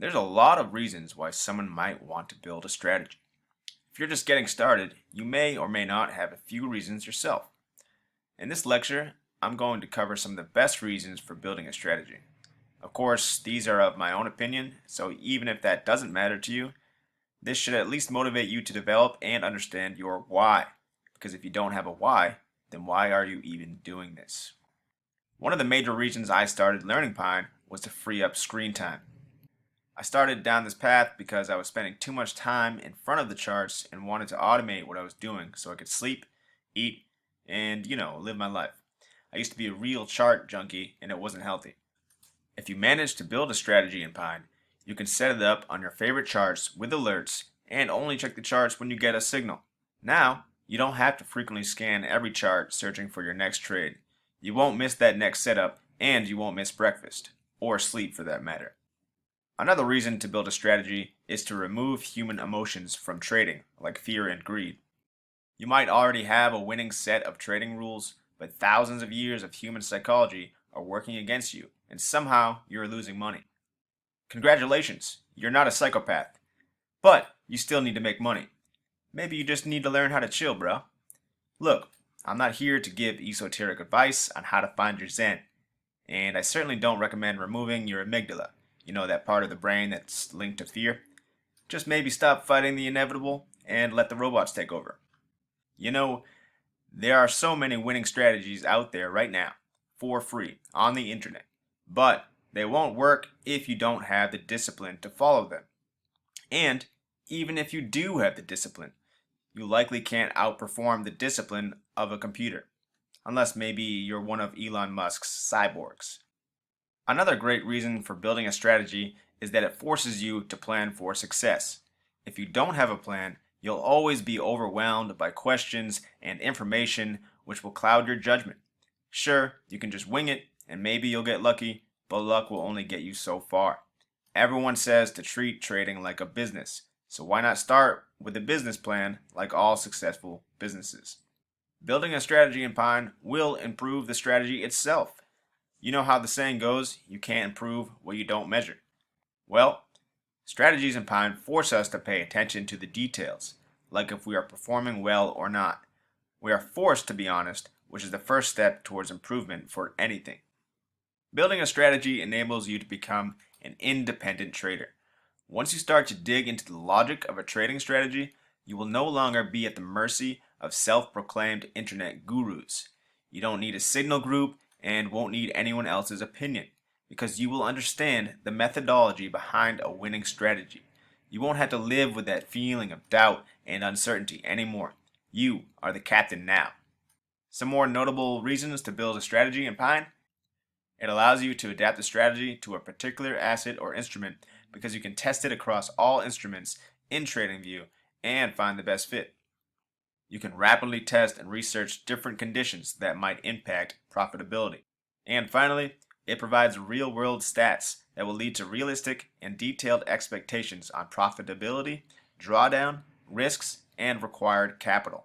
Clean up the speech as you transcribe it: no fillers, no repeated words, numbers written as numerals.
There's a lot of reasons why someone might want to build a strategy. If you're just getting started, you may or may not have a few reasons yourself. In this lecture, I'm going to cover some of the best reasons for building a strategy. Of course, these are of my own opinion, so even if that doesn't matter to you, this should at least motivate you to develop and understand your why. Because if you don't have a why, then why are you even doing this? One of the major reasons I started learning Pine was to free up screen time. I started down this path because I was spending too much time in front of the charts and wanted to automate what I was doing so I could sleep, eat, and, live my life. I used to be a real chart junkie and it wasn't healthy. If you manage to build a strategy in Pine, you can set it up on your favorite charts with alerts and only check the charts when you get a signal. Now, you don't have to frequently scan every chart searching for your next trade. You won't miss that next setup and you won't miss breakfast, or sleep for that matter. Another reason to build a strategy is to remove human emotions from trading, like fear and greed. You might already have a winning set of trading rules, but thousands of years of human psychology are working against you, and somehow you're losing money. Congratulations, you're not a psychopath, but you still need to make money. Maybe you just need to learn how to chill, bro. Look, I'm not here to give esoteric advice on how to find your zen, and I certainly don't recommend removing your amygdala. You know, that part of the brain that's linked to fear. Just maybe stop fighting the inevitable and let the robots take over. You know, there are so many winning strategies out there right now, for free, on the internet. But they won't work if you don't have the discipline to follow them. And even if you do have the discipline, you likely can't outperform the discipline of a computer. Unless maybe you're one of Elon Musk's cyborgs. Another great reason for building a strategy is that it forces you to plan for success. If you don't have a plan, you'll always be overwhelmed by questions and information which will cloud your judgment. Sure, you can just wing it and maybe you'll get lucky, but luck will only get you so far. Everyone says to treat trading like a business, so why not start with a business plan like all successful businesses? Building a strategy in Pine will improve the strategy itself. You know how the saying goes, you can't improve what you don't measure. Well, strategies in Pine force us to pay attention to the details, like if we are performing well or not. We are forced to be honest, which is the first step towards improvement for anything. Building a strategy enables you to become an independent trader. Once you start to dig into the logic of a trading strategy, you will no longer be at the mercy of self-proclaimed internet gurus. You don't need a signal group and won't need anyone else's opinion because you will understand the methodology behind a winning strategy. You won't have to live with that feeling of doubt and uncertainty anymore. You are the captain now. Some more notable reasons to build a strategy in Pine. It allows you to adapt the strategy to a particular asset or instrument because you can test it across all instruments in TradingView and find the best fit. You can rapidly test and research different conditions that might impact profitability. And finally, it provides real-world stats that will lead to realistic and detailed expectations on profitability, drawdown, risks, and required capital.